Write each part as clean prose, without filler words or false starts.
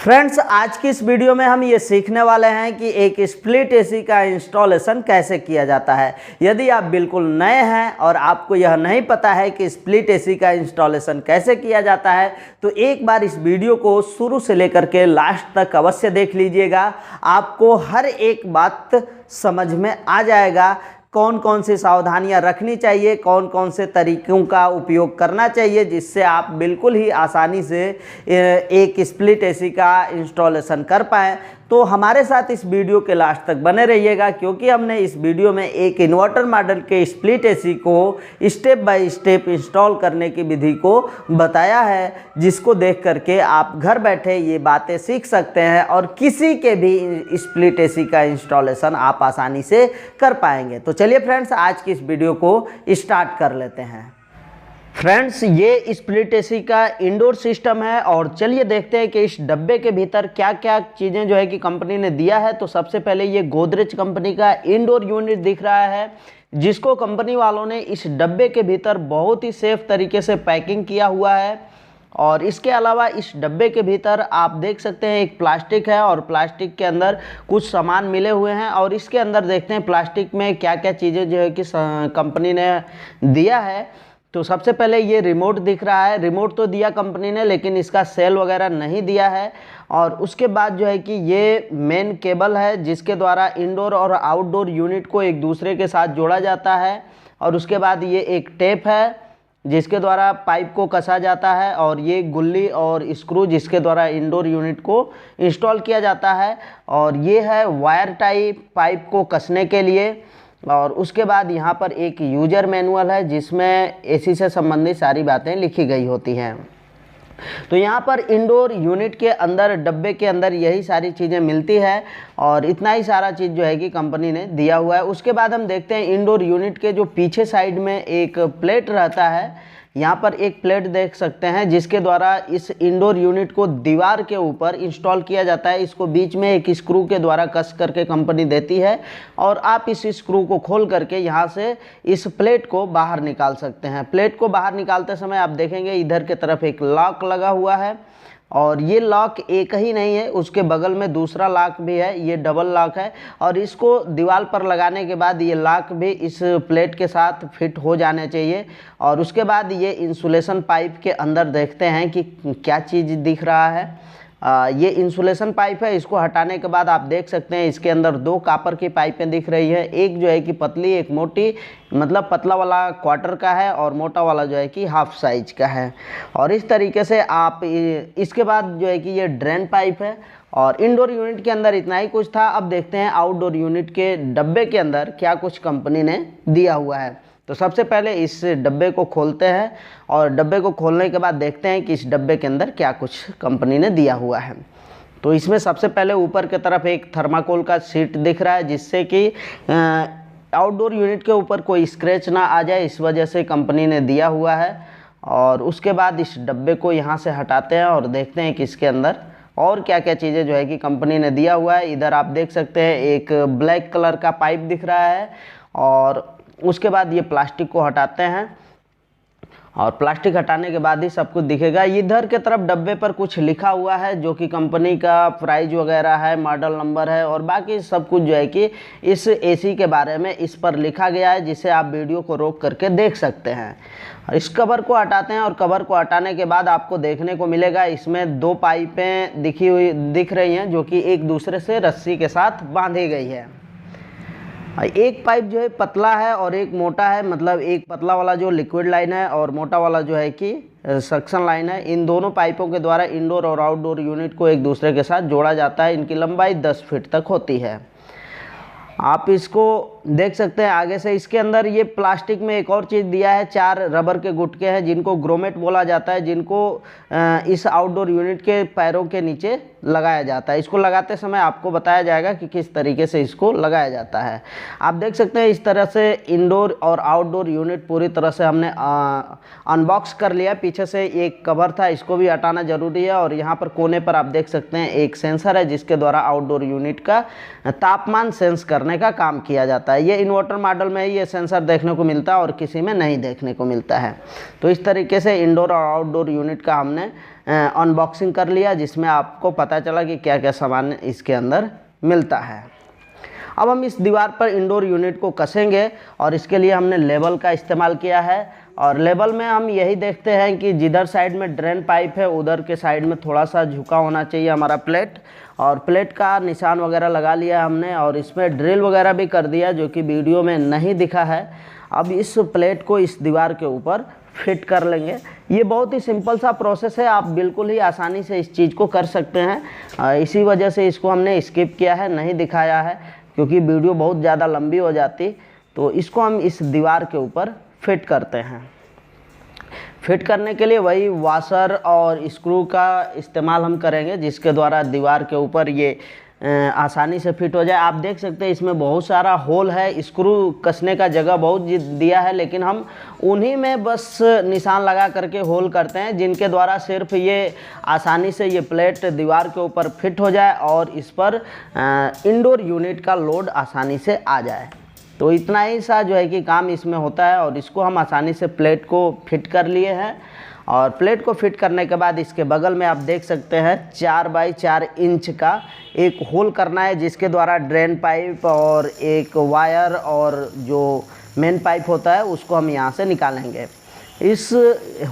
Friends, आज की इस वीडियो में हम ये सीखने वाले हैं कि एक स्प्लिट एसी का इंस्टॉलेशन कैसे किया जाता है। यदि आप बिल्कुल नए हैं और आपको यह नहीं पता है कि स्प्लिट एसी का इंस्टॉलेशन कैसे किया जाता है, तो एक बार इस वीडियो को शुरू से लेकर के लास्ट तक अवश्य देख लीजिएगा। आपको हर एक बात समझ में आ जाएगा, कौन कौन सी सावधानियां रखनी चाहिए, कौन कौन से तरीकों का उपयोग करना चाहिए, जिससे आप बिल्कुल ही आसानी से एक स्प्लिट एसी का इंस्टॉलेशन कर पाएँ। तो हमारे साथ इस वीडियो के लास्ट तक बने रहिएगा, क्योंकि हमने इस वीडियो में एक इन्वर्टर मॉडल के स्प्लिट एसी को स्टेप बाय स्टेप इंस्टॉल करने की विधि को बताया है, जिसको देख करके आप घर बैठे ये बातें सीख सकते हैं और किसी के भी स्प्लिट एसी का इंस्टॉलेशन आप आसानी से कर पाएंगे। तो चलिए फ्रेंड्स, आज की इस वीडियो को स्टार्ट कर लेते हैं। फ्रेंड्स, ये स्प्लिट एसी का इंडोर सिस्टम है और चलिए देखते हैं कि इस डब्बे के भीतर क्या क्या चीज़ें जो है कि कंपनी ने दिया है। तो सबसे पहले ये गोदरेज कंपनी का इंडोर यूनिट दिख रहा है, जिसको कंपनी वालों ने इस डब्बे के भीतर बहुत ही सेफ तरीके से पैकिंग किया हुआ है। और इसके अलावा इस डब्बे के भीतर आप देख सकते हैं एक प्लास्टिक है और प्लास्टिक के अंदर कुछ सामान मिले हुए हैं। और इसके अंदर देखते हैं प्लास्टिक में क्या क्या चीज़ें जो है कि कंपनी ने दिया है। तो सबसे पहले ये रिमोट दिख रहा है। रिमोट तो दिया कंपनी ने, लेकिन इसका सेल वगैरह नहीं दिया है। और उसके बाद जो है कि ये मेन केबल है, जिसके द्वारा इंडोर और आउटडोर यूनिट को एक दूसरे के साथ जोड़ा जाता है। और उसके बाद ये एक टेप है, जिसके द्वारा पाइप को कसा जाता है। और ये गुल्ली और स्क्रू, जिसके द्वारा इंडोर यूनिट को इंस्टॉल किया जाता है। और ये है वायर टाइप पाइप को कसने के लिए। और उसके बाद यहाँ पर एक यूजर मैनुअल है, जिसमें एसी से संबंधित सारी बातें लिखी गई होती हैं। तो यहाँ पर इंडोर यूनिट के अंदर, डब्बे के अंदर यही सारी चीज़ें मिलती है और इतना ही सारा चीज़ जो है कि कंपनी ने दिया हुआ है। उसके बाद हम देखते हैं इंडोर यूनिट के जो पीछे साइड में एक प्लेट रहता है। यहाँ पर एक प्लेट देख सकते हैं, जिसके द्वारा इस इंडोर यूनिट को दीवार के ऊपर इंस्टॉल किया जाता है। इसको बीच में एक स्क्रू के द्वारा कस करके कंपनी देती है और आप इस स्क्रू को खोल करके यहाँ से इस प्लेट को बाहर निकाल सकते हैं। प्लेट को बाहर निकालते समय आप देखेंगे इधर की तरफ एक लॉक लगा हुआ है। और ये लॉक एक ही नहीं है, उसके बगल में दूसरा लॉक भी है, ये डबल लॉक है। और इसको दीवार पर लगाने के बाद ये लॉक भी इस प्लेट के साथ फिट हो जाने चाहिए। और उसके बाद ये इंसुलेशन पाइप के अंदर देखते हैं कि क्या चीज़ दिख रहा है। ये इंसुलेशन पाइप है। इसको हटाने के बाद आप देख सकते हैं इसके अंदर दो कॉपर की पाइपें दिख रही है। एक जो है कि पतली, एक मोटी, मतलब पतला वाला क्वार्टर का है और मोटा वाला जो है कि हाफ साइज का है। और इस तरीके से आप इसके बाद जो है कि ये ड्रेन पाइप है। और इंडोर यूनिट के अंदर इतना ही कुछ था। अब देखते हैं आउटडोर यूनिट के डब्बे के अंदर क्या कुछ कंपनी ने दिया हुआ है। तो सबसे पहले इस डब्बे को खोलते हैं और डब्बे को खोलने के बाद देखते हैं कि इस डब्बे के अंदर क्या कुछ कंपनी ने दिया हुआ है। तो इसमें सबसे पहले ऊपर की तरफ एक थर्माकोल का शीट दिख रहा है, जिससे कि आउटडोर यूनिट के ऊपर कोई स्क्रैच ना आ जाए, इस वजह से कंपनी ने दिया हुआ है। और उसके बाद इस डब्बे को यहाँ से हटाते हैं और देखते हैं कि इसके अंदर और क्या क्या चीज़ें जो है कि कंपनी ने दिया हुआ है। इधर आप देख सकते हैं एक ब्लैक कलर का पाइप दिख रहा है। और उसके बाद ये प्लास्टिक को हटाते हैं और प्लास्टिक हटाने के बाद ही सब कुछ दिखेगा। इधर के तरफ डब्बे पर कुछ लिखा हुआ है, जो कि कंपनी का प्राइस वगैरह है, मॉडल नंबर है और बाकी सब कुछ जो है कि इस एसी के बारे में इस पर लिखा गया है, जिसे आप वीडियो को रोक करके देख सकते हैं। इस कवर को हटाते हैं और कवर को हटाने के बाद आपको देखने को मिलेगा इसमें दो पाइपें दिख रही हैं, जो कि एक दूसरे से रस्सी के साथ बांधी गई है। एक पाइप जो है पतला है और एक मोटा है, मतलब एक पतला वाला जो लिक्विड लाइन है और मोटा वाला जो है कि सक्शन लाइन है। इन दोनों पाइपों के द्वारा इंडोर और आउटडोर यूनिट को एक दूसरे के साथ जोड़ा जाता है। इनकी लंबाई 10 फीट तक होती है। आप इसको देख सकते हैं आगे से। इसके अंदर ये प्लास्टिक में एक और चीज़ दिया है, 4 रबर के गुटके हैं, जिनको ग्रोमेट बोला जाता है, जिनको इस आउटडोर यूनिट के पैरों के नीचे लगाया जाता है। इसको लगाते समय आपको बताया जाएगा कि किस तरीके से इसको लगाया जाता है। आप देख सकते हैं इस तरह से इंडोर और आउटडोर यूनिट पूरी तरह से हमने अनबॉक्स कर लिया। पीछे से एक कवर था, इसको भी हटाना ज़रूरी है। और यहाँ पर कोने पर आप देख सकते हैं एक सेंसर है, जिसके द्वारा आउटडोर यूनिट का तापमान सेंस करने का काम किया जाता है। ये इन्वर्टर मॉडल में ही ये सेंसर देखने को मिलता है और किसी में नहीं देखने को मिलता है। तो इस तरीके से इंडोर और आउटडोर यूनिट का हमने अनबॉक्सिंग कर लिया, जिसमें आपको पता चला कि क्या क्या सामान इसके अंदर मिलता है। अब हम इस दीवार पर इंडोर यूनिट को कसेंगे और इसके लिए हमने लेबल का इस्तेमाल किया है। और लेबल में हम यही देखते हैं कि जिधर साइड में ड्रेन पाइप है उधर के साइड में थोड़ा सा झुका होना चाहिए हमारा प्लेट, और प्लेट का निशान वगैरह लगा लिया हमने और इसमें ड्रिल वगैरह भी कर दिया, जो कि वीडियो में नहीं दिखा है। अब इस प्लेट को इस दीवार के ऊपर फिट कर लेंगे। ये बहुत ही सिंपल सा प्रोसेस है, आप बिल्कुल ही आसानी से इस चीज़ को कर सकते हैं। इसी वजह से इसको हमने स्किप किया है, नहीं दिखाया है, क्योंकि वीडियो बहुत ज़्यादा लंबी हो जाती। तो इसको हम इस दीवार के ऊपर फिट करते हैं। फिट करने के लिए वही वाशर और स्क्रू का इस्तेमाल हम करेंगे, जिसके द्वारा दीवार के ऊपर ये आसानी से फिट हो जाए। आप देख सकते हैं इसमें बहुत सारा होल है, स्क्रू कसने का जगह बहुत दिया है, लेकिन हम उन्हीं में बस निशान लगा करके होल करते हैं, जिनके द्वारा सिर्फ ये आसानी से ये प्लेट दीवार के ऊपर फिट हो जाए और इस पर इंडोर यूनिट का लोड आसानी से आ जाए। तो इतना ही सा जो है कि काम इसमें होता है। और इसको हम आसानी से प्लेट को फिट कर लिए हैं। और प्लेट को फिट करने के बाद इसके बगल में आप देख सकते हैं 4 बाई 4 इंच का एक होल करना है, जिसके द्वारा ड्रेन पाइप और एक वायर और जो मेन पाइप होता है उसको हम यहाँ से निकालेंगे। इस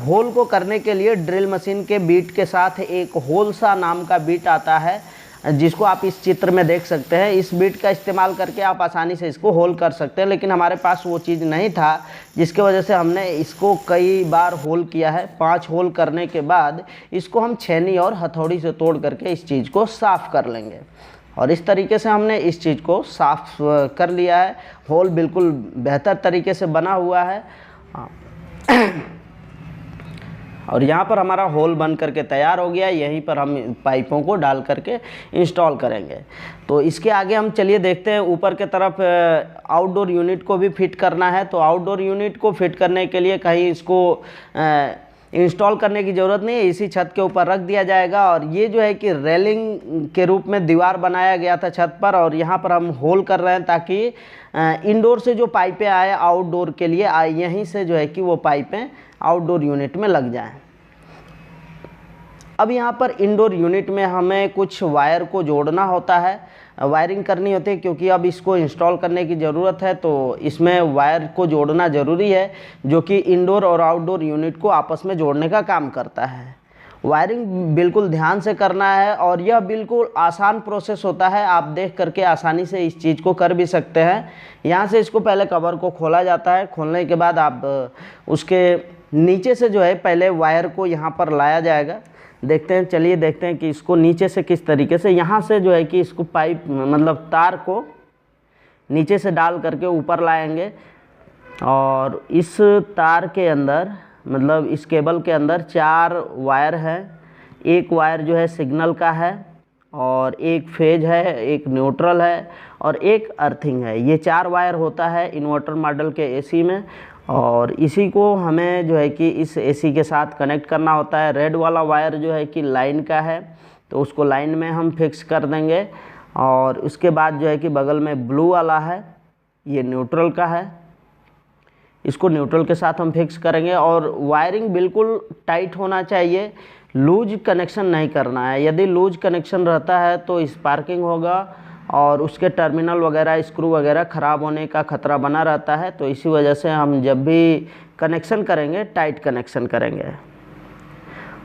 होल को करने के लिए ड्रिल मशीन के बीट के साथ एक होल सा नाम का बीट आता है, जिसको आप इस चित्र में देख सकते हैं। इस बीट का इस्तेमाल करके आप आसानी से इसको होल कर सकते हैं, लेकिन हमारे पास वो चीज़ नहीं था, जिसके वजह से हमने इसको कई बार होल किया है। 5 होल करने के बाद इसको हम छेनी और हथौड़ी से तोड़ करके इस चीज़ को साफ़ कर लेंगे। और इस तरीके से हमने इस चीज़ को साफ़ कर लिया है। होल बिल्कुल बेहतर तरीके से बना हुआ है। और यहाँ पर हमारा होल बन करके तैयार हो गया। यहीं पर हम पाइपों को डाल करके इंस्टॉल करेंगे। तो इसके आगे हम चलिए देखते हैं ऊपर के तरफ आउटडोर यूनिट को भी फिट करना है। तो आउटडोर यूनिट को फिट करने के लिए कहीं इसको इंस्टॉल करने की ज़रूरत नहीं है, इसी छत के ऊपर रख दिया जाएगा। और ये जो है कि रेलिंग के रूप में दीवार बनाया गया था छत पर, और यहाँ पर हम होल कर रहे हैं ताकि इंडोर से जो पाइपें आए आउटडोर के लिए आए, यहीं से जो है कि वो पाइपें आउटडोर यूनिट में लग जाएं। अब यहाँ पर इंडोर यूनिट में हमें कुछ वायर को जोड़ना होता है, वायरिंग करनी होती है, क्योंकि अब इसको इंस्टॉल करने की ज़रूरत है। तो इसमें वायर को जोड़ना ज़रूरी है, जो कि इंडोर और आउटडोर यूनिट को आपस में जोड़ने का काम करता है। वायरिंग बिल्कुल ध्यान से करना है और यह बिल्कुल आसान प्रोसेस होता है। आप देख करके आसानी से इस चीज़ को कर भी सकते हैं। यहाँ से इसको पहले कवर को खोला जाता है। खोलने के बाद आप उसके नीचे से जो है पहले वायर को यहाँ पर लाया जाएगा। देखते हैं, चलिए देखते हैं कि इसको नीचे से किस तरीके से, यहाँ से जो है कि इसको पाइप मतलब तार को नीचे से डाल करके ऊपर लाएंगे। और इस तार के अंदर मतलब इस केबल के अंदर 4 वायर है। एक वायर जो है सिग्नल का है, और एक फेज है, एक न्यूट्रल है और एक अर्थिंग है। ये 4 वायर होता है इन्वर्टर मॉडल के एसी में। और इसी को हमें जो है कि इस एसी के साथ कनेक्ट करना होता है। रेड वाला वायर जो है कि लाइन का है, तो उसको लाइन में हम फिक्स कर देंगे। और उसके बाद जो है कि बगल में ब्लू वाला है, ये न्यूट्रल का है, इसको न्यूट्रल के साथ हम फिक्स करेंगे। और वायरिंग बिल्कुल टाइट होना चाहिए, लूज कनेक्शन नहीं करना है। यदि लूज कनेक्शन रहता है तो स्पार्किंग होगा और उसके टर्मिनल वगैरह स्क्रू वगैरह ख़राब होने का खतरा बना रहता है। तो इसी वजह से हम जब भी कनेक्शन करेंगे टाइट कनेक्शन करेंगे।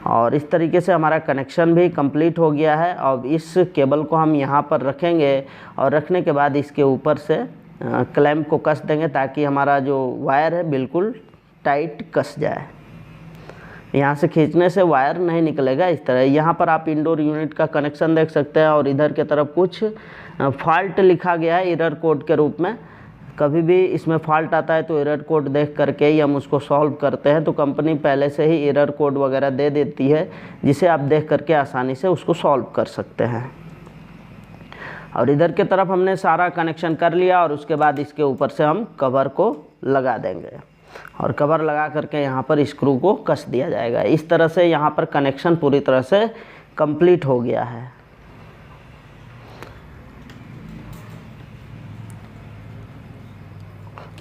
और इस तरीके से हमारा कनेक्शन भी कंप्लीट हो गया है। अब इस केबल को हम यहाँ पर रखेंगे और रखने के बाद इसके ऊपर से क्लैंप को कस देंगे, ताकि हमारा जो वायर है बिल्कुल टाइट कस जाए। यहाँ से खींचने से वायर नहीं निकलेगा इस तरह। यहाँ पर आप इंडोर यूनिट का कनेक्शन देख सकते हैं। और इधर के तरफ कुछ फॉल्ट लिखा गया है एरर कोड के रूप में। कभी भी इसमें फॉल्ट आता है तो एरर कोड देख करके ही हम उसको सॉल्व करते हैं। तो कंपनी पहले से ही एरर कोड वगैरह दे देती है, जिसे आप देख करके आसानी से उसको सॉल्व कर सकते हैं। और इधर के तरफ हमने सारा कनेक्शन कर लिया और उसके बाद इसके ऊपर से हम कवर को लगा देंगे। और कवर लगा करके यहाँ पर स्क्रू को कस दिया जाएगा। इस तरह से यहाँ पर कनेक्शन पूरी तरह से कंप्लीट हो गया है।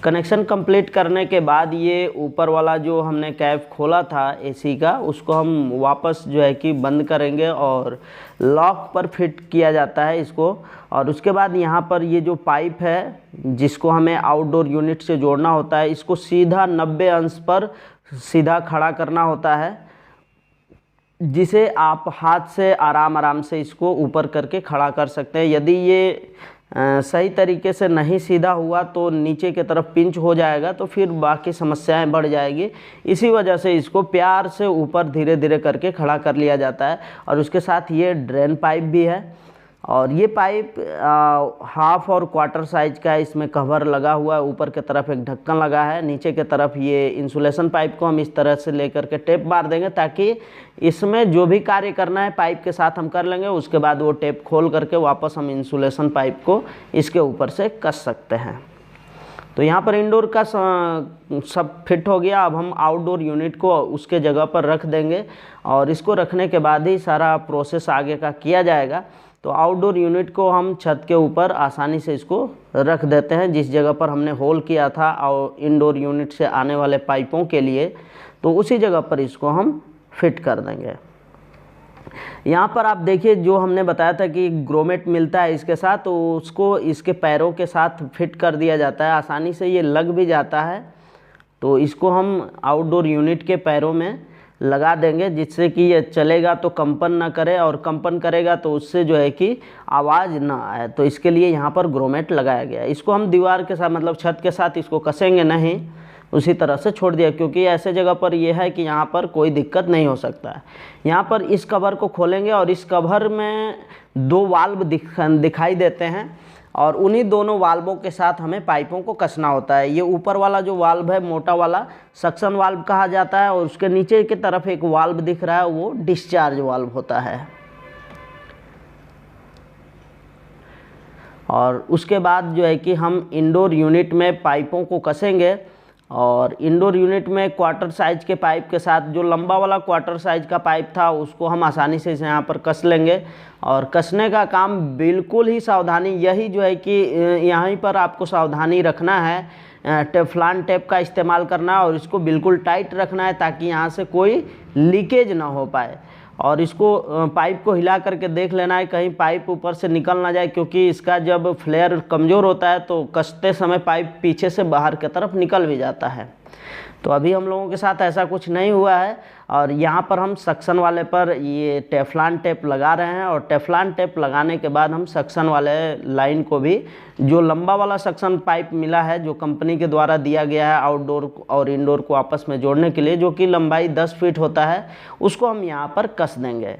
कनेक्शन कंप्लीट करने के बाद ये ऊपर वाला जो हमने कैप खोला था एसी का, उसको हम वापस जो है कि बंद करेंगे और लॉक पर फिट किया जाता है इसको। और उसके बाद यहाँ पर ये जो पाइप है जिसको हमें आउटडोर यूनिट से जोड़ना होता है, इसको सीधा 90 अंश पर सीधा खड़ा करना होता है, जिसे आप हाथ से आराम से इसको ऊपर करके खड़ा कर सकते हैं। यदि ये सही तरीके से नहीं सीधा हुआ तो नीचे की तरफ पिंच हो जाएगा, तो फिर बाकी समस्याएं बढ़ जाएगी। इसी वजह से इसको प्यार से ऊपर धीरे धीरे करके खड़ा कर लिया जाता है। और उसके साथ ये ड्रेन पाइप भी है, और ये पाइप हाफ और क्वार्टर साइज का है। इसमें कवर लगा हुआ है, ऊपर की तरफ एक ढक्कन लगा है, नीचे की तरफ ये इंसुलेशन पाइप को हम इस तरह से लेकर के टेप मार देंगे, ताकि इसमें जो भी कार्य करना है पाइप के साथ हम कर लेंगे। उसके बाद वो टेप खोल करके वापस हम इंसुलेशन पाइप को इसके ऊपर से कस सकते हैं। तो यहाँ पर इंडोर का सब फिट हो गया। अब हम आउटडोर यूनिट को उसके जगह पर रख देंगे, और इसको रखने के बाद ही सारा प्रोसेस आगे का किया जाएगा। तो आउटडोर यूनिट को हम छत के ऊपर आसानी से इसको रख देते हैं, जिस जगह पर हमने होल किया था और इंडोर यूनिट से आने वाले पाइपों के लिए, तो उसी जगह पर इसको हम फिट कर देंगे। यहाँ पर आप देखिए, जो हमने बताया था कि ग्रोमेट मिलता है इसके साथ, तो उसको इसके पैरों के साथ फिट कर दिया जाता है। आसानी से ये लग भी जाता है। तो इसको हम आउटडोर यूनिट के पैरों में लगा देंगे, जिससे कि ये चलेगा तो कंपन ना करे, और कंपन करेगा तो उससे जो है कि आवाज़ ना आए। तो इसके लिए यहाँ पर ग्रोमेट लगाया गया है। इसको हम दीवार के साथ, मतलब छत के साथ इसको कसेंगे नहीं, उसी तरह से छोड़ दिया, क्योंकि ऐसे जगह पर यह है कि यहाँ पर कोई दिक्कत नहीं हो सकता है। यहाँ पर इस कवर को खोलेंगे, और इस कवर में 2 वाल्व दिखाई देते हैं, और उन्हीं दोनों वाल्वों के साथ हमें पाइपों को कसना होता है। ये ऊपर वाला जो वाल्व है, मोटा वाला, सक्शन वाल्व कहा जाता है, और उसके नीचे की तरफ एक वाल्व दिख रहा है, वो डिस्चार्ज वाल्व होता है। और उसके बाद जो है कि हम इंडोर यूनिट में पाइपों को कसेंगे, और इंडोर यूनिट में क्वार्टर साइज के पाइप के साथ, जो लंबा वाला क्वार्टर साइज का पाइप था, उसको हम आसानी से यहाँ पर कस लेंगे। और कसने का काम बिल्कुल ही सावधानी, यही जो है कि यहीं पर आपको सावधानी रखना है। टेफ्लॉन टेप का इस्तेमाल करना है, और इसको बिल्कुल टाइट रखना है, ताकि यहाँ से कोई लीकेज ना हो पाए। और इसको पाइप को हिला करके देख लेना है, कहीं पाइप ऊपर से निकल ना जाए, क्योंकि इसका जब फ्लेयर कमज़ोर होता है तो कसते समय पाइप पीछे से बाहर की तरफ निकल भी जाता है। तो अभी हम लोगों के साथ ऐसा कुछ नहीं हुआ है। और यहाँ पर हम सक्शन वाले पर ये टेफ्लॉन टेप लगा रहे हैं, और टेफ्लॉन टेप लगाने के बाद हम सक्शन वाले लाइन को भी, जो लंबा वाला सक्शन पाइप मिला है, जो कंपनी के द्वारा दिया गया है आउटडोर और इंडोर को आपस में जोड़ने के लिए, जो कि लंबाई 10 फीट होता है, उसको हम यहाँ पर कस देंगे।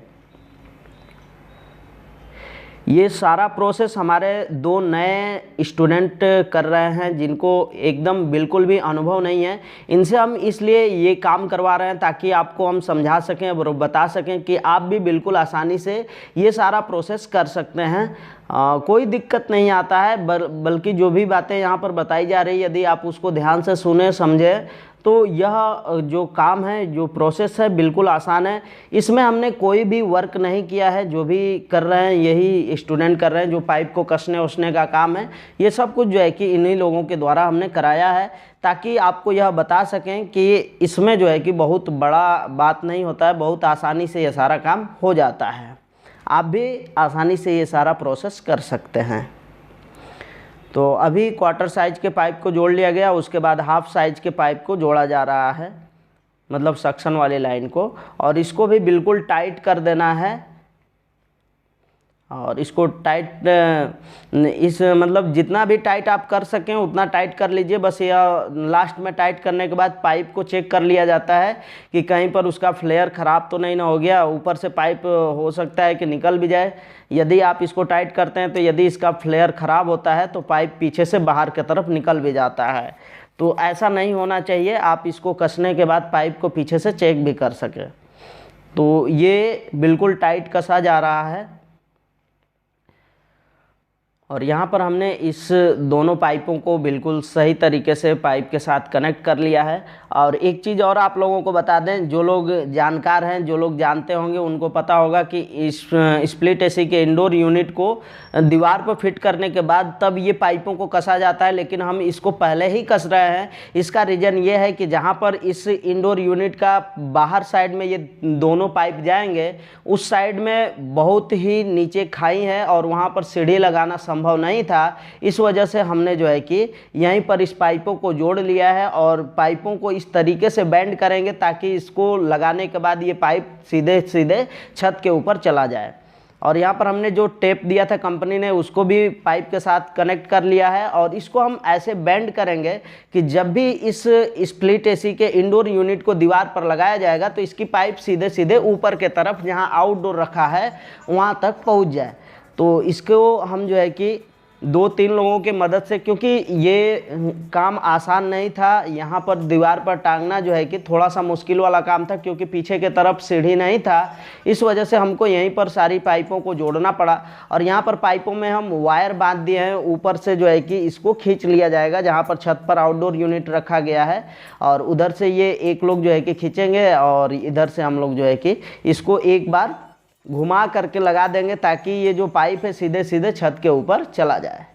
ये सारा प्रोसेस हमारे 2 नए स्टूडेंट कर रहे हैं, जिनको एकदम बिल्कुल भी अनुभव नहीं है। इनसे हम इसलिए ये काम करवा रहे हैं ताकि आपको हम समझा सकें और बता सकें कि आप भी बिल्कुल आसानी से ये सारा प्रोसेस कर सकते हैं। कोई दिक्कत नहीं आता है, बल्कि जो भी बातें यहाँ पर बताई जा रही है, यदि आप उसको ध्यान से सुने समझें, तो यह जो काम है, जो प्रोसेस है, बिल्कुल आसान है। इसमें हमने कोई भी वर्क नहीं किया है। जो भी कर रहे हैं यही स्टूडेंट कर रहे हैं, जो पाइप को कसने उसने का काम है, ये सब कुछ जो है कि इन्हीं लोगों के द्वारा हमने कराया है, ताकि आपको यह बता सकें कि इसमें जो है कि बहुत बड़ा बात नहीं होता है, बहुत आसानी से ये सारा काम हो जाता है। आप भी आसानी से ये सारा प्रोसेस कर सकते हैं। तो अभी क्वार्टर साइज के पाइप को जोड़ लिया गया, उसके बाद हाफ साइज के पाइप को जोड़ा जा रहा है, मतलब सक्शन वाली लाइन को, और इसको भी बिल्कुल टाइट कर देना है। और इसको टाइट मतलब जितना भी टाइट आप कर सकें उतना टाइट कर लीजिए। बस यह लास्ट में टाइट करने के बाद पाइप को चेक कर लिया जाता है कि कहीं पर उसका फ्लेयर ख़राब तो नहीं ना हो गया। ऊपर से पाइप हो सकता है कि निकल भी जाए। यदि आप इसको टाइट करते हैं तो यदि इसका फ्लेयर ख़राब होता है तो पाइप पीछे से बाहर की तरफ निकल भी जाता है। तो ऐसा नहीं होना चाहिए। आप इसको कसने के बाद पाइप को पीछे से चेक भी कर सकें। तो ये बिल्कुल टाइट कसा जा रहा है। और यहाँ पर हमने इस दोनों पाइपों को बिल्कुल सही तरीके से पाइप के साथ कनेक्ट कर लिया है। और एक चीज़ और आप लोगों को बता दें, जो लोग जानकार हैं, जो लोग जानते होंगे, उनको पता होगा कि इस स्प्लिट एसी के इंडोर यूनिट को दीवार पर फिट करने के बाद तब ये पाइपों को कसा जाता है, लेकिन हम इसको पहले ही कस रहे हैं। इसका रीज़न ये है कि जहाँ पर इस इंडोर यूनिट का बाहर साइड में ये दोनों पाइप जाएंगे, उस साइड में बहुत ही नीचे खाई है और वहाँ पर सीढ़ी लगाना संभव नहीं था। इस वजह से हमने जो है कि यहीं पर इस पाइपों को जोड़ लिया है और पाइपों को इस तरीके से बेंड करेंगे ताकि इसको लगाने के बाद ये पाइप सीधे सीधे छत के ऊपर चला जाए। और यहाँ पर हमने जो टेप दिया था कंपनी ने, उसको भी पाइप के साथ कनेक्ट कर लिया है। और इसको हम ऐसे बेंड करेंगे कि जब भी इस स्प्लिट एसी के इंडोर यूनिट को दीवार पर लगाया जाएगा तो इसकी पाइप सीधे सीधे ऊपर के तरफ जहाँ आउटडोर रखा है वहाँ तक पहुँच जाए। तो इसको हम जो है कि 2-3 लोगों के मदद से, क्योंकि ये काम आसान नहीं था, यहाँ पर दीवार पर टांगना जो है कि थोड़ा सा मुश्किल वाला काम था, क्योंकि पीछे के तरफ सीढ़ी नहीं था। इस वजह से हमको यहीं पर सारी पाइपों को जोड़ना पड़ा। और यहाँ पर पाइपों में हम वायर बांध दिए हैं, ऊपर से जो है कि इसको खींच लिया जाएगा जहाँ पर छत पर आउटडोर यूनिट रखा गया है। और उधर से ये एक लोग जो है कि खींचेंगे और इधर से हम लोग जो है कि इसको एक बार घुमा करके लगा देंगे ताकि ये जो पाइप है सीधे सीधे छत के ऊपर चला जाए।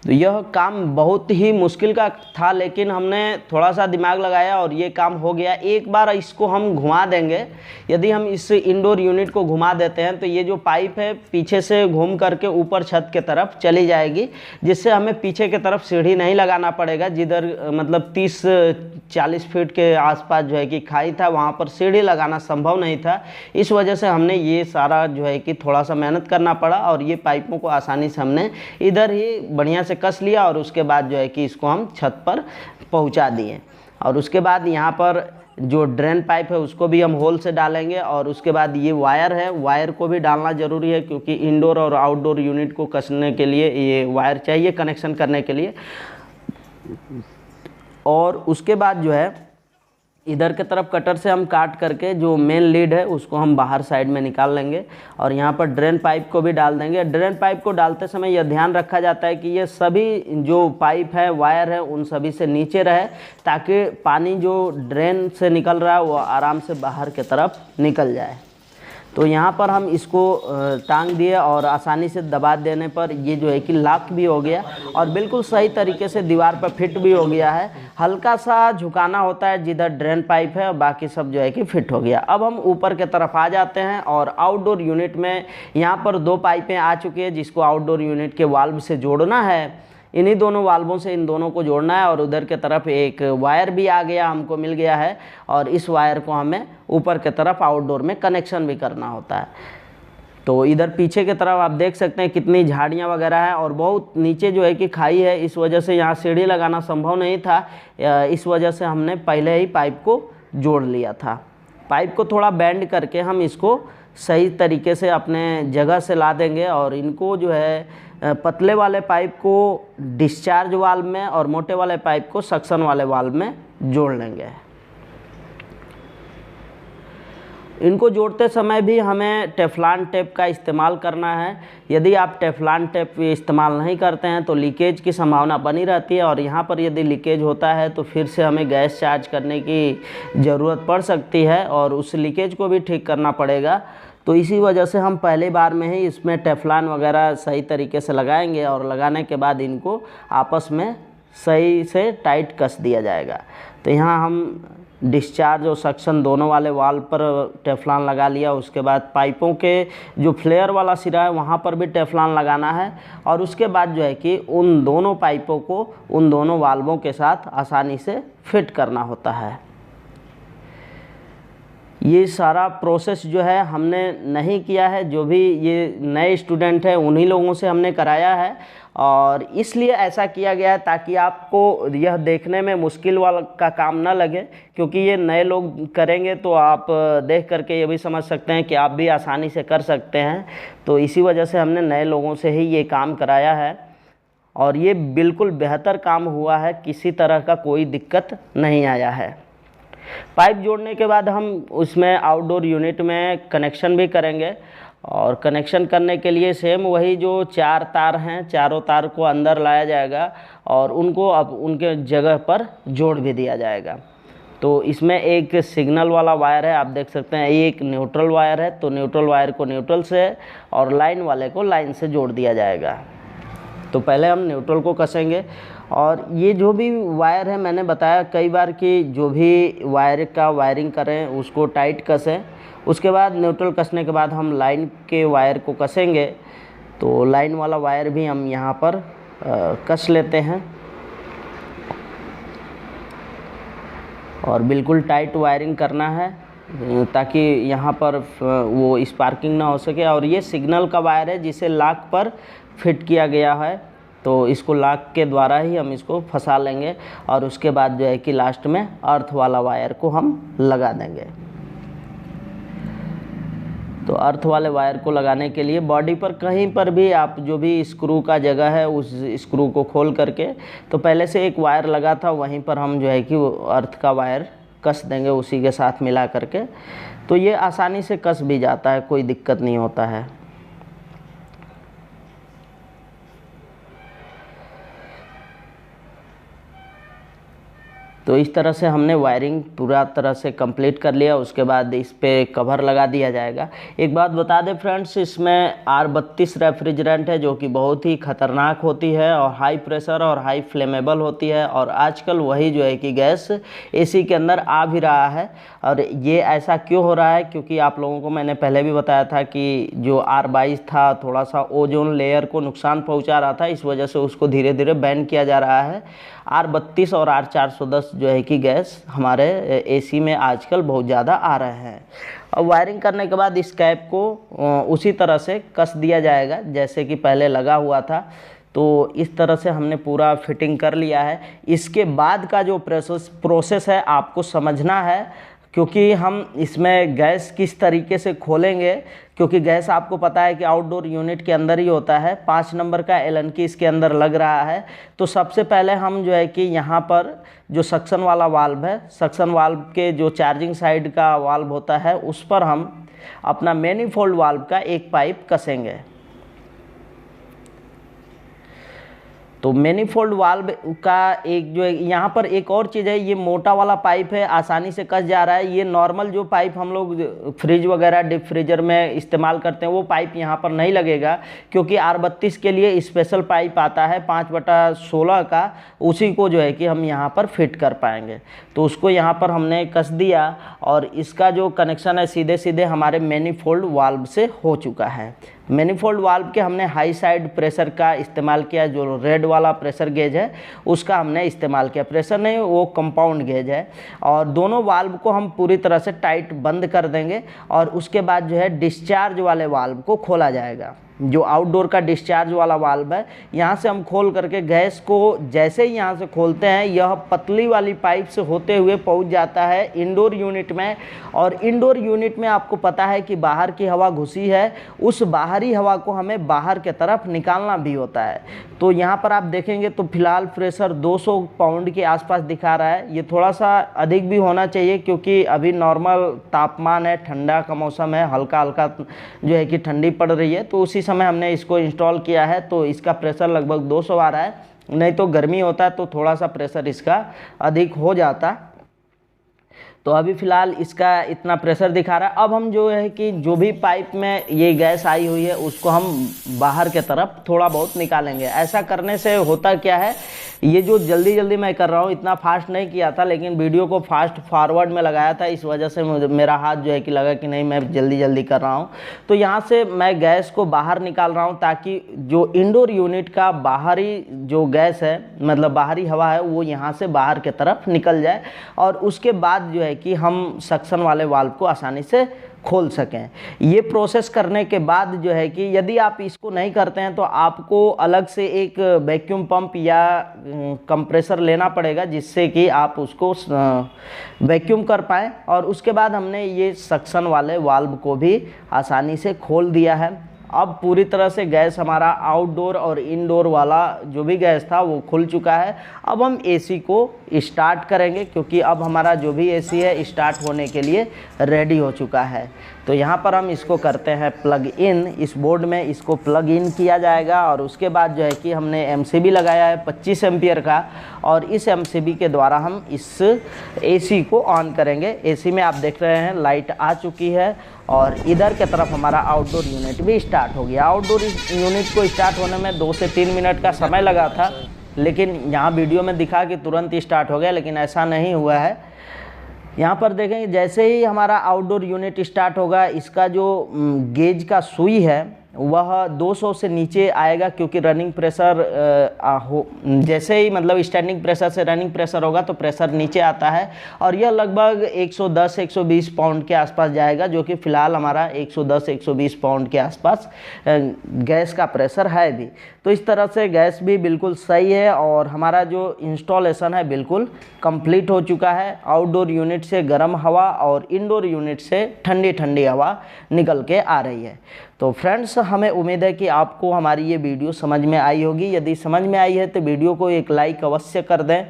तो यह काम बहुत ही मुश्किल का था, लेकिन हमने थोड़ा सा दिमाग लगाया और ये काम हो गया। एक बार इसको हम घुमा देंगे। यदि हम इस इंडोर यूनिट को घुमा देते हैं तो ये जो पाइप है पीछे से घूम करके ऊपर छत के तरफ चली जाएगी, जिससे हमें पीछे के तरफ सीढ़ी नहीं लगाना पड़ेगा। जिधर मतलब 30-40 फीट के आसपास जो है कि खाई था, वहाँ पर सीढ़ी लगाना संभव नहीं था। इस वजह से हमने ये सारा जो है कि थोड़ा सा मेहनत करना पड़ा और ये पाइपों को आसानी से हमने इधर ही बढ़िया से कस लिया और उसके बाद जो है कि इसको हम छत पर पहुंचा दिए। और उसके बाद यहाँ पर जो ड्रेन पाइप है उसको भी हम होल से डालेंगे। और उसके बाद ये वायर है, वायर को भी डालना ज़रूरी है, क्योंकि इंडोर और आउटडोर यूनिट को कसने के लिए ये वायर चाहिए कनेक्शन करने के लिए। और उसके बाद जो है इधर के तरफ कटर से हम काट करके जो मेन लीड है उसको हम बाहर साइड में निकाल लेंगे और यहाँ पर ड्रेन पाइप को भी डाल देंगे। ड्रेन पाइप को डालते समय यह ध्यान रखा जाता है कि ये सभी जो पाइप है, वायर है, उन सभी से नीचे रहे, ताकि पानी जो ड्रेन से निकल रहा है वो आराम से बाहर के तरफ निकल जाए। तो यहाँ पर हम इसको टांग दिए और आसानी से दबा देने पर ये जो है कि लॉक भी हो गया और बिल्कुल सही तरीके से दीवार पर फिट भी हो गया है। हल्का सा झुकाना होता है जिधर ड्रेन पाइप है और बाकी सब जो है कि फिट हो गया। अब हम ऊपर के तरफ आ जाते हैं और आउटडोर यूनिट में यहाँ पर 2 पाइपें आ चुकी है जिसको आउटडोर यूनिट के वाल्व से जोड़ना है। इन्हीं दोनों वाल्वों से इन दोनों को जोड़ना है और उधर के तरफ एक वायर भी आ गया, हमको मिल गया है और इस वायर को हमें ऊपर के तरफ आउटडोर में कनेक्शन भी करना होता है। तो इधर पीछे की तरफ आप देख सकते हैं कितनी झाड़ियाँ वगैरह है और बहुत नीचे जो है कि खाई है, इस वजह से यहाँ सीढ़ी लगाना संभव नहीं था। इस वजह से हमने पहले ही पाइप को जोड़ लिया था। पाइप को थोड़ा बेंड करके हम इसको सही तरीके से अपने जगह से ला देंगे और इनको जो है पतले वाले पाइप को डिस्चार्ज वाल्व में और मोटे वाले पाइप को सक्शन वाले वाल्व में जोड़ लेंगे। इनको जोड़ते समय भी हमें टेफ्लॉन टेप का इस्तेमाल करना है। यदि आप टेफ्लॉन टेप इस्तेमाल नहीं करते हैं तो लीकेज की संभावना बनी रहती है और यहाँ पर यदि लीकेज होता है तो फिर से हमें गैस चार्ज करने की ज़रूरत पड़ सकती है और उस लीकेज को भी ठीक करना पड़ेगा। तो इसी वजह से हम पहली बार में ही इसमें टेफ्लॉन वगैरह सही तरीके से लगाएंगे और लगाने के बाद इनको आपस में सही से टाइट कस दिया जाएगा। तो यहाँ हम डिस्चार्ज और सक्शन दोनों वाले वाल्व पर टेफ्लॉन लगा लिया। उसके बाद पाइपों के जो फ्लेयर वाला सिरा है वहाँ पर भी टेफ्लॉन लगाना है और उसके बाद जो है कि उन दोनों पाइपों को उन दोनों वाल्वों के साथ आसानी से फिट करना होता है। ये सारा प्रोसेस जो है हमने नहीं किया है, जो भी ये नए स्टूडेंट हैं उन्हीं लोगों से हमने कराया है और इसलिए ऐसा किया गया है ताकि आपको यह देखने में मुश्किल वाला का काम ना लगे, क्योंकि ये नए लोग करेंगे तो आप देख करके ये भी समझ सकते हैं कि आप भी आसानी से कर सकते हैं। तो इसी वजह से हमने नए लोगों से ही ये काम कराया है और ये बिल्कुल बेहतर काम हुआ है, किसी तरह का कोई दिक्कत नहीं आया है। पाइप जोड़ने के बाद हम उसमें आउटडोर यूनिट में कनेक्शन भी करेंगे, और कनेक्शन करने के लिए सेम वही जो 4 तार हैं, चारों तार को अंदर लाया जाएगा और उनको अब उनके जगह पर जोड़ भी दिया जाएगा। तो इसमें एक सिग्नल वाला वायर है, आप देख सकते हैं, ये एक न्यूट्रल वायर है, तो न्यूट्रल वायर को न्यूट्रल से और लाइन वाले को लाइन से जोड़ दिया जाएगा। तो पहले हम न्यूट्रल को कसेंगे, और ये जो भी वायर है, मैंने बताया कई बार कि जो भी वायर का वायरिंग करें उसको टाइट कसें। उसके बाद न्यूट्रल कसने के बाद हम लाइन के वायर को कसेंगे। तो लाइन वाला वायर भी हम यहाँ पर कस लेते हैं, और बिल्कुल टाइट वायरिंग करना है ताकि यहाँ पर वो स्पार्किंग ना हो सके। और ये सिग्नल का वायर है जिसे लॉक पर फिट किया गया है, तो इसको लॉक के द्वारा ही हम इसको फंसा लेंगे, और उसके बाद जो है कि लास्ट में अर्थ वाला वायर को हम लगा देंगे। तो अर्थ वाले वायर को लगाने के लिए बॉडी पर कहीं पर भी आप जो भी स्क्रू का जगह है उस स्क्रू को खोल करके, तो पहले से एक वायर लगा था वहीं पर हम जो है कि वो अर्थ का वायर कस देंगे उसी के साथ मिला करके। तो ये आसानी से कस भी जाता है, कोई दिक्कत नहीं होता है। तो इस तरह से हमने वायरिंग पूरा तरह से कंप्लीट कर लिया। उसके बाद इस पे कवर लगा दिया जाएगा। एक बात बता दें फ्रेंड्स, इसमें R32 रेफ्रिजरेंट है जो कि बहुत ही ख़तरनाक होती है और हाई प्रेशर और हाई फ्लेमेबल होती है, और आजकल वही जो है कि गैस एसी के अंदर आ भी रहा है। और ये ऐसा क्यों हो रहा है, क्योंकि आप लोगों को मैंने पहले भी बताया था कि जो R22 था थोड़ा सा ओजोन लेयर को नुकसान पहुँचा रहा था, इस वजह से उसको धीरे धीरे बैन किया जा रहा है। R32 और R410 जो है कि गैस हमारे एसी में आजकल बहुत ज़्यादा आ रहे हैं। और वायरिंग करने के बाद इस कैप को उसी तरह से कस दिया जाएगा जैसे कि पहले लगा हुआ था। तो इस तरह से हमने पूरा फिटिंग कर लिया है। इसके बाद का जो प्रोसेस है आपको समझना है, क्योंकि हम इसमें गैस किस तरीके से खोलेंगे, क्योंकि गैस आपको पता है कि आउटडोर यूनिट के अंदर ही होता है। 5 नंबर का एलन की इसके अंदर लग रहा है। तो सबसे पहले हम जो है कि यहाँ पर जो सक्शन वाला वाल्व है, सक्शन वाल्व के जो चार्जिंग साइड का वाल्व होता है उस पर हम अपना मैनिफोल्ड वाल्व का एक पाइप कसेंगे। तो मैनिफोल्ड वाल्व का एक जो है यहाँ पर एक और चीज़ है, ये मोटा वाला पाइप है, आसानी से कस जा रहा है। ये नॉर्मल जो पाइप हम लोग फ्रिज वगैरह डीप फ्रीजर में इस्तेमाल करते हैं वो पाइप यहाँ पर नहीं लगेगा, क्योंकि R32 के लिए स्पेशल पाइप आता है 5/16 का, उसी को जो है कि हम यहाँ पर फिट कर पाएंगे। तो उसको यहाँ पर हमने कस दिया, और इसका जो कनेक्शन है सीधे सीधे हमारे मैनिफोल्ड वाल्व से हो चुका है। मैनिफोल्ड वाल्व के हमने हाई साइड प्रेशर का इस्तेमाल किया, जो रेड वाला प्रेशर गेज है उसका हमने इस्तेमाल किया। प्रेशर नहीं, वो कंपाउंड गेज है। और दोनों वाल्व को हम पूरी तरह से टाइट बंद कर देंगे, और उसके बाद जो है डिस्चार्ज वाले वाल्व को खोला जाएगा। जो आउटडोर का डिस्चार्ज वाला वाल्व है, यहाँ से हम खोल करके गैस को जैसे ही यहाँ से खोलते हैं, यह पतली वाली पाइप से होते हुए पहुँच जाता है इंडोर यूनिट में। और इंडोर यूनिट में आपको पता है कि बाहर की हवा घुसी है, उस बाहरी हवा को हमें बाहर के तरफ निकालना भी होता है। तो यहाँ पर आप देखेंगे तो फिलहाल प्रेशर 200 पाउंड के आसपास दिखा रहा है। ये थोड़ा सा अधिक भी होना चाहिए, क्योंकि अभी नॉर्मल तापमान है, ठंडा का मौसम है, हल्का हल्का जो है कि ठंडी पड़ रही है। तो उसी समय हमने इसको इंस्टॉल किया है, तो इसका प्रेशर लगभग 200 आ रहा है। नहीं तो गर्मी होता है तो थोड़ा सा प्रेशर इसका अधिक हो जाता। तो अभी फ़िलहाल इसका इतना प्रेशर दिखा रहा है। अब हम जो है कि जो भी पाइप में ये गैस आई हुई है उसको हम बाहर के तरफ थोड़ा बहुत निकालेंगे। ऐसा करने से होता क्या है, ये जो जल्दी जल्दी मैं कर रहा हूँ, इतना फास्ट नहीं किया था, लेकिन वीडियो को फास्ट फॉरवर्ड में लगाया था, इस वजह से मेरा हाथ जो है कि लगा कि नहीं मैं जल्दी जल्दी कर रहा हूँ। तो यहाँ से मैं गैस को बाहर निकाल रहा हूँ, ताकि जो इंडोर यूनिट का बाहरी जो गैस है, मतलब बाहरी हवा है, वो यहाँ से बाहर के तरफ निकल जाए, और उसके बाद जो है कि हम सक्शन वाले वाल्व को आसानी से खोल सकें। ये प्रोसेस करने के बाद जो है कि यदि आप इसको नहीं करते हैं तो आपको अलग से एक वैक्यूम पंप या कंप्रेसर लेना पड़ेगा, जिससे कि आप उसको वैक्यूम कर पाएँ। और उसके बाद हमने ये सक्शन वाले वाल्व को भी आसानी से खोल दिया है। अब पूरी तरह से गैस हमारा आउटडोर और इनडोर वाला जो भी गैस था वो खुल चुका है। अब हम एसी को स्टार्ट करेंगे, क्योंकि अब हमारा जो भी एसी है स्टार्ट होने के लिए रेडी हो चुका है। तो यहाँ पर हम इसको करते हैं प्लग इन, इस बोर्ड में इसको प्लग इन किया जाएगा और उसके बाद जो है कि हमने एमसीबी लगाया है 25 एम्पियर का, और इस एमसीबी के द्वारा हम इस एसी को ऑन करेंगे। एसी में आप देख रहे हैं लाइट आ चुकी है और इधर के तरफ हमारा आउटडोर यूनिट भी स्टार्ट हो गया। आउटडोर यूनिट को स्टार्ट होने में 2 से 3 मिनट का समय लगा था, लेकिन यहाँ वीडियो में दिखा कि तुरंत स्टार्ट हो गया, लेकिन ऐसा नहीं हुआ है। यहाँ पर देखेंगे जैसे ही हमारा आउटडोर यूनिट स्टार्ट होगा, इसका जो गेज का सुई है वह 200 से नीचे आएगा, क्योंकि रनिंग प्रेशर जैसे ही मतलब स्टैंडिंग प्रेशर से रनिंग प्रेशर होगा तो प्रेशर नीचे आता है, और यह लगभग 110-120 पाउंड के आसपास जाएगा, जो कि फ़िलहाल हमारा 110-120 पाउंड के आसपास गैस का प्रेशर है भी। तो इस तरह से गैस भी बिल्कुल सही है और हमारा जो इंस्टॉलेशन है बिल्कुल कंप्लीट हो चुका है। आउटडोर यूनिट से गर्म हवा और इंडोर यूनिट से ठंडी ठंडी हवा निकल के आ रही है। तो फ्रेंड्स, हमें उम्मीद है कि आपको हमारी ये वीडियो समझ में आई होगी। यदि समझ में आई है तो वीडियो को एक लाइक अवश्य कर दें,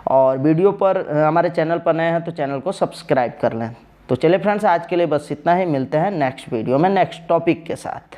और वीडियो पर हमारे चैनल पर नए हैं तो चैनल को सब्सक्राइब कर लें। तो चलिए फ्रेंड्स, आज के लिए बस इतना ही। मिलते हैं नेक्स्ट वीडियो में नेक्स्ट टॉपिक के साथ।